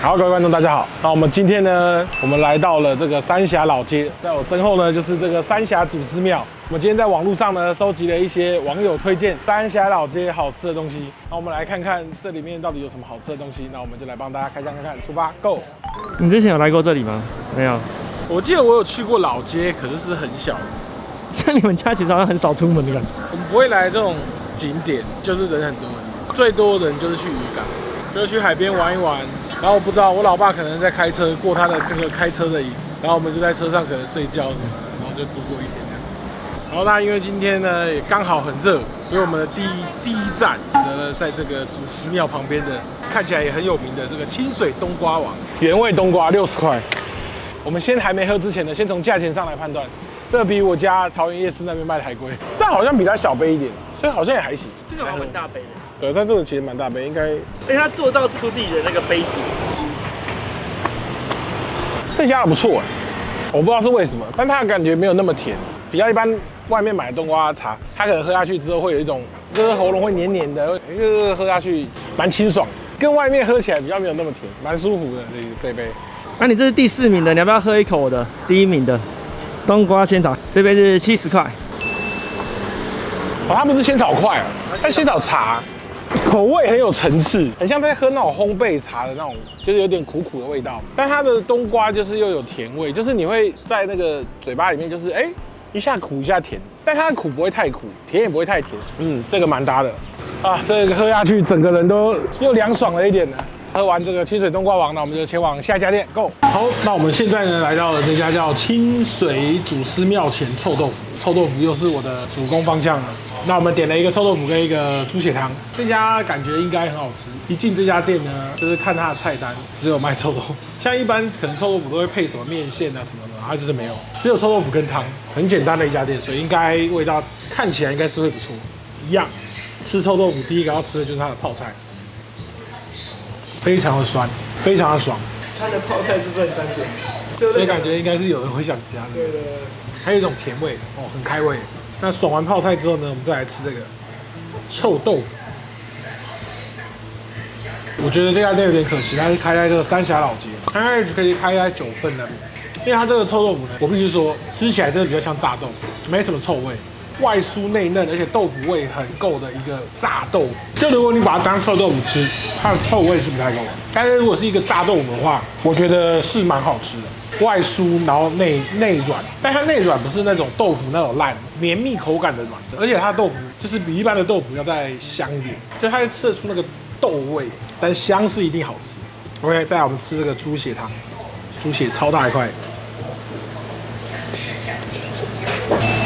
好，各位观众，大家好。那我们今天呢，我们来到了这个三峡老街，在我身后呢就是这个三峡祖师庙。我们今天在网络上呢收集了一些网友推荐三峡老街好吃的东西。那我们来看看这里面到底有什么好吃的东西。那我们就来帮大家开箱看看，出发 ，Go！ 你之前有来过这里吗？没有。我记得我有去过老街，可是很小。像你们家其实好像很少出门的感觉。我们不会来这种景点，就是人很多，最多的人就是去渔港，就是去海边玩一玩。然后我不知道，我老爸可能在开车过他的那个开车的瘾，然后我们就在车上可能睡觉什么的，然后就度过一天这样。然后那因为今天呢也刚好很热，所以我们的第一站在这个祖师庙旁边的，看起来也很有名的这个清水冬瓜王，原味冬瓜60块。我们先还没喝之前呢，先从价钱上来判断，这个比我家桃园夜市那边卖的还贵，但好像比它小杯一点，所以好像也还行。这个好像蛮大杯的。对，但这个其实蛮大杯，应该。而且他做到出自己的那个杯子。这家的不错，我不知道是为什么，但它的感觉没有那么甜，比较一般外面买的冬瓜茶，它可能喝下去之后会有一种，就是喉咙会黏黏的，喝下去蛮清爽，跟外面喝起来比较没有那么甜，蛮舒服的这杯。那你这是第4名的，你要不要喝一口我的第1名的冬瓜仙草？这杯是70块。哦，它不是仙草块啊，它仙草茶。口味很有层次，很像在喝那种烘焙茶的那种，就是有点苦苦的味道。但它的冬瓜就是又有甜味，就是你会在那个嘴巴里面就是一下苦一下甜，但它的苦不会太苦，甜也不会太甜。这个蛮搭的啊，这个喝下去整个人都又凉爽了一点呢。喝完这个清水冬瓜王，那我们就前往下一家店 ，Go！ 好，那我们现在呢来到了这家叫清水祖师庙前臭豆腐，臭豆腐又是我的主攻方向了。那我们点了一个臭豆腐跟一个猪血汤，这家感觉应该很好吃。一进这家店呢，就是看它的菜单，只有卖臭豆腐。像一般可能臭豆腐都会配什么面线啊什么的，它就是没有，只有臭豆腐跟汤，很简单的一家店，所以应该味道看起来应该是会不错。一样，吃臭豆腐第一个要吃的就是它的泡菜，非常的酸，非常的爽。它的泡菜是不是很单纯？所以感觉应该是有人会想加的。对对对。还有一种甜味哦，很开胃。那爽完泡菜之后呢，我们再来吃这个臭豆腐。我觉得这家店有点可惜，它是开在这个三峡老街，它可以开在9份那边，因为它这个臭豆腐呢，我必须说吃起来真的比较像炸豆腐，没什么臭味，外酥内嫩，而且豆腐味很够的一个炸豆腐。就如果你把它当臭豆腐吃，它的臭味是不太够的。但是如果是一个炸豆腐的话，我觉得是蛮好吃的。外酥，然后内软，但它内软不是那种豆腐那种烂绵密口感的软，而且它的豆腐就是比一般的豆腐要再香一点，就它吃得出那个豆味，但香是一定好吃。OK， 再来我们吃这个猪血汤，猪血超大一块，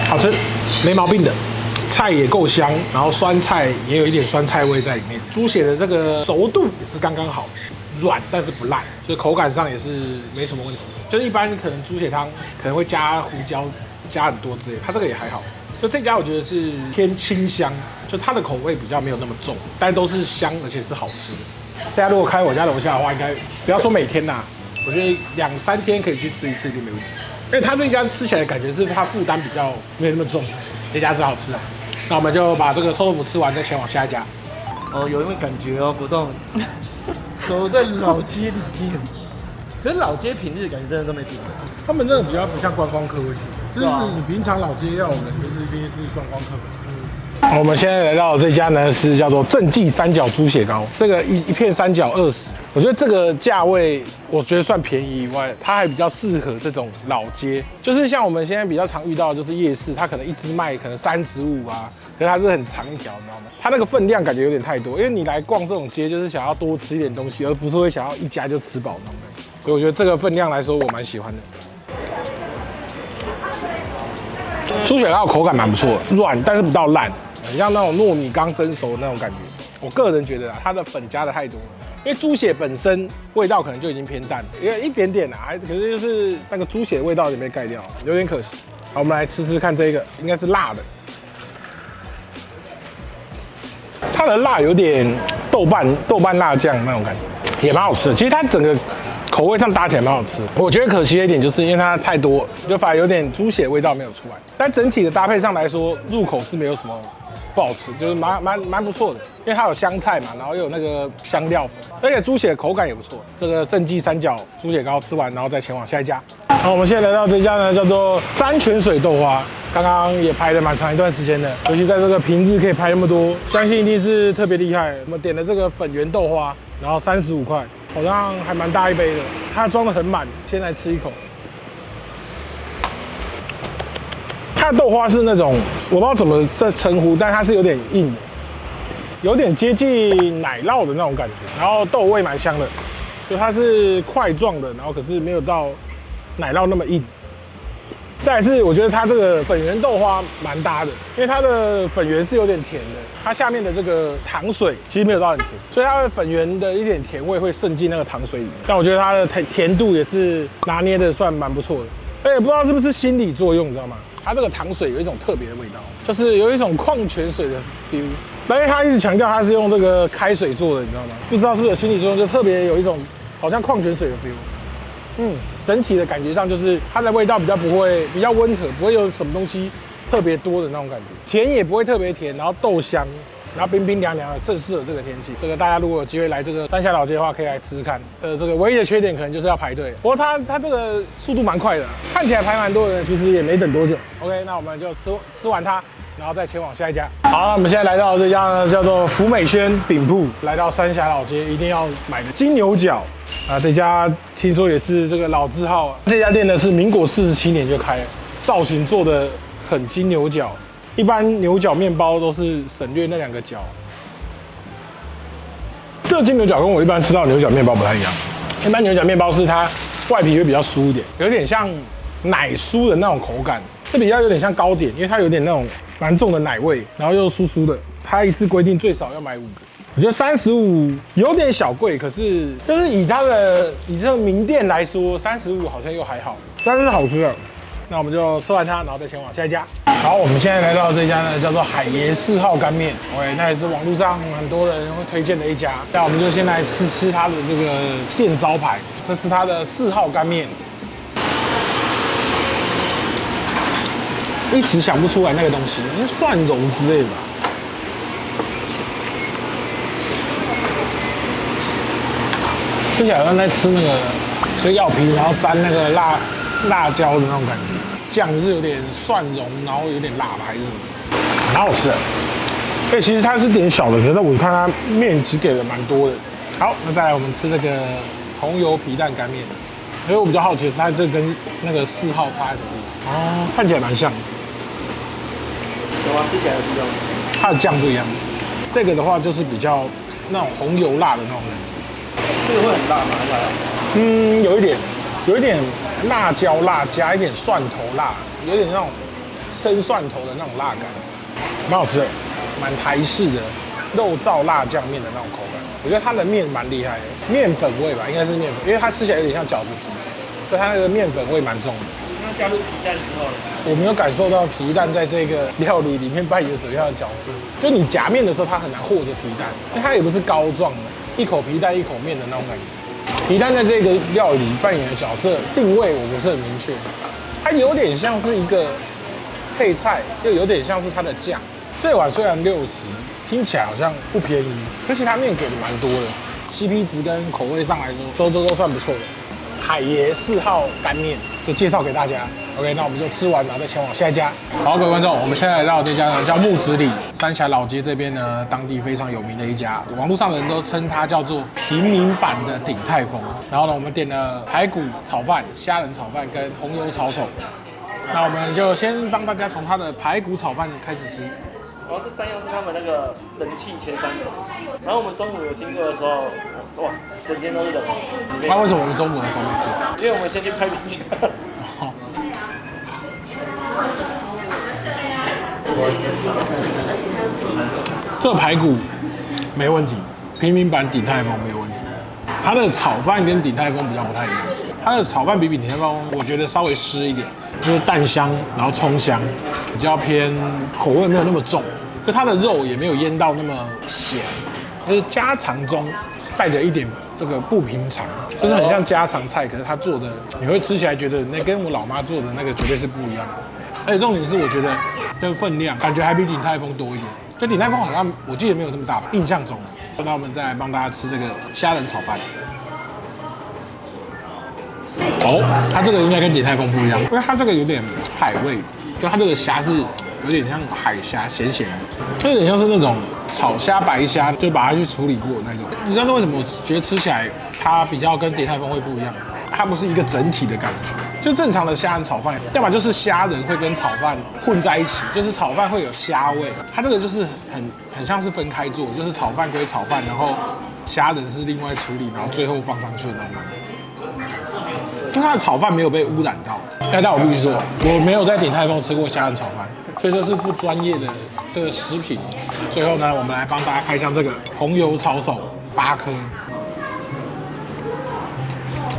好吃，没毛病的，菜也够香，然后酸菜也有一点酸菜味在里面，猪血的这个熟度也是刚刚好，软但是不烂，所以口感上也是没什么问题。就是一般可能猪血汤可能会加胡椒加很多之类，它这个也还好。就这家我觉得是偏清香，就它的口味比较没有那么重，但都是香而且是好吃的。这家如果开我家楼下的话，应该不要说每天啦，我觉得2、3天可以去吃一次一定没问题。因为它这家吃起来的感觉是它负担比较没有那么重，这家是好吃的。那我们就把这个臭豆腐吃完，再前往下一家。哦，有一种感觉哦，果冻走在老街里面。可是老街平日感觉真的都没变。他们真的比较不像观光客会去，就是你平常老街要有人，就是一定是观光客。我们现在来到的这家呢是叫做正记三角猪血糕，这个一片3角20，我觉得这个价位我觉得算便宜以外，它还比较适合这种老街，就是像我们现在比较常遇到的就是夜市，它可能一支卖可能35啊，可是它是很长一条，你知道吗？它那个分量感觉有点太多，因为你来逛这种街就是想要多吃一点东西，而不是会想要一家就吃饱那种感觉。所以我觉得这个分量来说，我蛮喜欢的。猪血糕口感蛮不错，软但是不到烂，很像那种糯米刚蒸熟的那种感觉。我个人觉得啊，它的粉加的太多了，因为猪血本身味道可能就已经偏淡，因为一点点啊，可是就是那个猪血味道也被盖掉，有点可惜。好，我们来吃吃看这个，应该是辣的。它的辣有点豆瓣辣酱那种感觉，也蛮好吃的。其实它整个口味上搭起来蛮好吃的。我觉得可惜的一点就是因为它太多，就反而有点猪血味道没有出来。但整体的搭配上来说，入口是没有什么不好吃，就是蛮不错的，因为它有香菜嘛，然后又有那个香料粉，而且猪血口感也不错。这个正记三角猪血糕吃完，然后再前往下一家。好，我们现在来到这家呢，叫做山泉水豆花，刚刚也排了蛮长一段时间的，尤其在这个平日可以排那么多，相信一定是特别厉害。我们点了这个粉圆豆花，然后35块，好像还蛮大一杯的，它装得很满。先来吃一口。它的豆花是那种我不知道怎么这称呼，但它是有点硬的，有点接近奶酪的那种感觉，然后豆味蛮香的，就它是块状的，然后可是没有到奶酪那么硬。再来是我觉得它这个粉圆豆花蛮搭的，因为它的粉圆是有点甜的，它下面的这个糖水其实没有到很甜，所以它的粉圆的一点甜味会渗进那个糖水里面。但我觉得它的甜度也是拿捏的算蛮不错的，而且不知道是不是心理作用，你知道吗？它这个糖水有一种特别的味道，就是有一种矿泉水的 feel。但因为它一直强调它是用这个开水做的，你知道吗？不知道是不是有心理作用，就特别有一种好像矿泉水的 feel。整体的感觉上就是它的味道比较温和，不会有什么东西特别多的那种感觉，甜也不会特别甜，然后豆香，然后冰冰凉凉的，正适合这个天气。这个大家如果有机会来这个三峡老街的话，可以来吃吃看。这个唯一的缺点可能就是要排队，不过它这个速度蛮快的，看起来排蛮多人，其实也没等多久。OK， 那我们就吃完它，然后再前往下一家。好，那我们现在来到这家呢，叫做福美轩饼铺，来到三峡老街一定要买的金牛角。这家听说也是这个老字号，这家店呢是民国47年就开了，造型做的很金牛角。一般牛角面包都是省略那2个角，这个金牛角跟我一般吃到的牛角面包不太一样。一般牛角面包是它外皮会比较酥一点，有点像奶酥的那种口感，这比较有点像糕点，因为它有点那种蛮重的奶味，然后又酥酥的。它一次规定最少要买5个。我觉得35有点小贵，可是就是以这个名店来说，35好像又还好，但是好吃的。那我们就吃完它，然后再前往下一家。好，我们现在来到这家呢，叫做海爷4号干面。OK， 那也是网络上很多人会推荐的一家。那我们就先来吃它的这个店招牌，这是它的4号干面。一时想不出来那个东西，应该蒜蓉之类的吧。吃起来好像在吃那个水饺皮，然后沾那个辣椒的那种感觉，酱是有点蒜蓉，然后有点辣吧，还是什么，蛮好吃的。所以其实它是点小的，可是我看它面只给了蛮多的。好，那再来我们吃这个红油皮蛋干面。因为我比较好奇的是它这跟那个4号差在什么地方？哦，看起来蛮像的。有吗？吃起来有不一样吗？它的酱不一样，这个的话就是比较那种红油辣的那种感觉。这个会很辣吗？还是还好？有一点辣椒辣，加一点蒜头辣，有点那种生蒜头的那种辣感，蛮好吃的，蛮台式的肉燥辣酱面的那种口感。我觉得它的面蛮厉害的，面粉味吧，应该是面粉，因为它吃起来有点像饺子皮，所以它那个面粉味蛮重的。那加入皮蛋之后呢？我没有感受到皮蛋在这个料理里面扮演怎么样的角色。就你夹面的时候，它很难和着皮蛋，因为它也不是膏状的，一口皮蛋一口面的那种感觉。皮蛋在这个料理扮演的角色定位我不是很明确，它有点像是一个配菜，又有点像是它的酱。这碗虽然60，听起来好像不便宜，可是它面给的蛮多的 ，CP 值跟口味上来说都算不错的。海爷4号干面就介绍给大家。OK， 那我们就吃完，然后再前往下一家。好，各位观众，我们现在来到这家呢，叫木子里，三峡老街这边呢，当地非常有名的一家，网络上的人都称它叫做平民版的鼎泰丰。然后呢，我们点了排骨炒饭、虾仁炒饭跟红油炒手。那我们就先帮大家从它的排骨炒饭开始吃。然后这3样是他们那个人气前3的。然后我们中午有经过的时候，哇，整间都是人。那为什么我们中午的时候没吃？因为我们先去拍评价。好。这排骨没问题，平民版鼎泰丰没有问题。它的炒饭跟鼎泰丰比较不太一样，它的炒饭比鼎泰丰我觉得稍微湿一点，就是蛋香，然后葱香，比较偏口味没有那么重，就它的肉也没有腌到那么咸，就是家常中带着一点这个不平常，就是很像家常菜，可是它做的你会吃起来觉得那跟我老妈做的那个绝对是不一样的。而且重点是我觉得这个分量感觉还比鼎泰丰多一点，就鼎泰丰好像我记得没有这么大吧，印象中。那我们再来帮大家吃这个虾仁炒饭。哦，它这个应该跟鼎泰丰不一样，因为它这个有点海味，就它这个虾是有点像海虾，咸咸的，它有点像是那种炒虾、白虾，就把它去处理过的那种。你知道为什么我觉得吃起来它比较跟鼎泰丰会不一样？它不是一个整体的感觉，就正常的虾仁炒饭，要么就是虾仁会跟炒饭混在一起，就是炒饭会有虾味，它这个就是很像是分开做，就是炒饭归炒饭，然后虾仁是另外处理，然后最后放上去的那种感觉。就它的炒饭没有被污染到，但我必须说，我没有在鼎泰丰吃过虾仁炒饭，所以这是不专业的这个食品。最后呢，我们来帮大家开箱这个红油抄手8颗。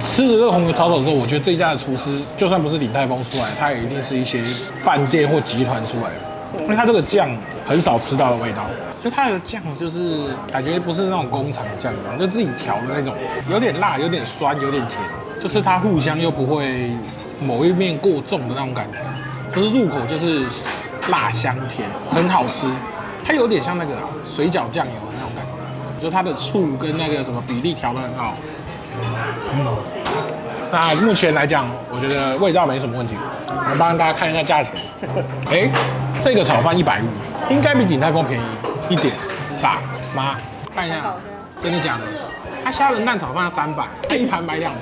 吃着这个红油抄手之后，我觉得这家的厨师就算不是鼎泰丰出来，他也一定是一些饭店或集团出来的，因为它这个酱很少吃到的味道。就它的酱就是感觉不是那种工厂酱，就自己调的那种，有点辣，有点酸，有点甜。就是它互相又不会某一面过重的那种感觉，就是入口就是辣香甜，很好吃。它有点像那个水饺酱油的那种感觉，就它的醋跟那个什么比例调得很好。那目前来讲，我觉得味道没什么问题。来帮大家看一下价钱。这个炒饭150，应该比鼎泰丰便宜一点。大妈，看一下，真的假的？它虾仁蛋炒饭要300，一盘买2盘。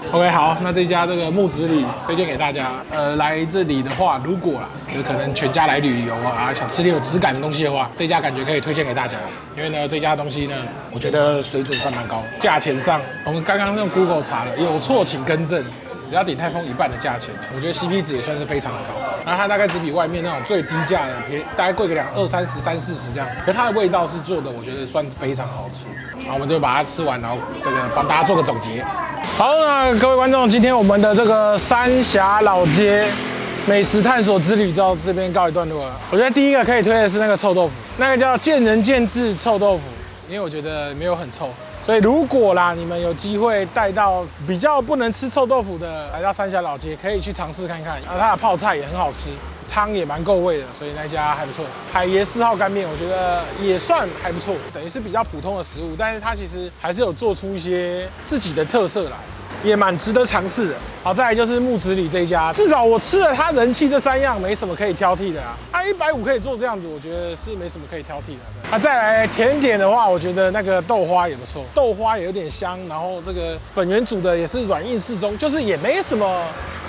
OK， 好，那这家这个木子李推荐给大家。来这里的话，如果啦，就可能全家来旅游啊，想吃点有质感的东西的话，这家感觉可以推荐给大家。因为呢，这家东西呢，我觉得水准算蛮高，价钱上我们刚刚用 Google 查了，有错请更正。只要鼎泰丰1半的价钱，我觉得 CP 值也算是非常的高。然后它大概只比外面那种最低价的大概贵个20-30、30-40这样，可它的味道是做的，我觉得算非常好吃。然后我们就把它吃完，然后这个帮大家做个总结。好，那各位观众，今天我们的这个三峡老街美食探索之旅到这边告一段落了。我觉得第一个可以推的是那个臭豆腐，那个叫见仁见智臭豆腐，因为我觉得没有很臭。所以如果啦，你们有机会带到比较不能吃臭豆腐的，来到三峡老街，可以去尝试看看。它的泡菜也很好吃，汤也蛮够味的，所以那家还不错。海爷4号干面，我觉得也算还不错，等于是比较普通的食物，但是它其实还是有做出一些自己的特色来，也蛮值得尝试的。好，再来就是木子李这一家，至少我吃了它人气这3样，没什么可以挑剔的啊。它150可以做这样子，我觉得是没什么可以挑剔的。那再来甜点的话，我觉得那个豆花也不错，豆花也有点香，然后这个粉圆煮的也是软硬适中，就是也没什么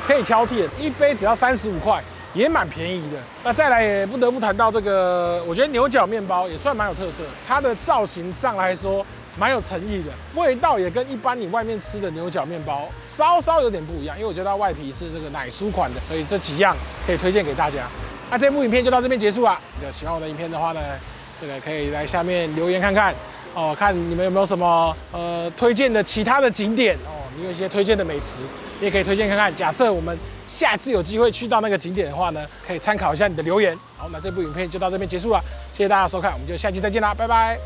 可以挑剔的，一杯只要35块。也蛮便宜的。那再来也不得不谈到这个，我觉得牛角面包也算蛮有特色，它的造型上来说蛮有诚意的，味道也跟一般你外面吃的牛角面包稍稍有点不一样，因为我觉得它外皮是这个奶酥款的，所以这几样可以推荐给大家。那这部影片就到这边结束了。如果喜欢我的影片的话呢，这个可以在下面留言看看哦，看你们有没有什么推荐的其他的景点哦，你有一些推荐的美食，你也可以推荐看看。假设我们下次有机会去到那个景点的话呢，可以参考一下你的留言。好，那这部影片就到这边结束了，谢谢大家收看，我们就下期再见啦，拜拜。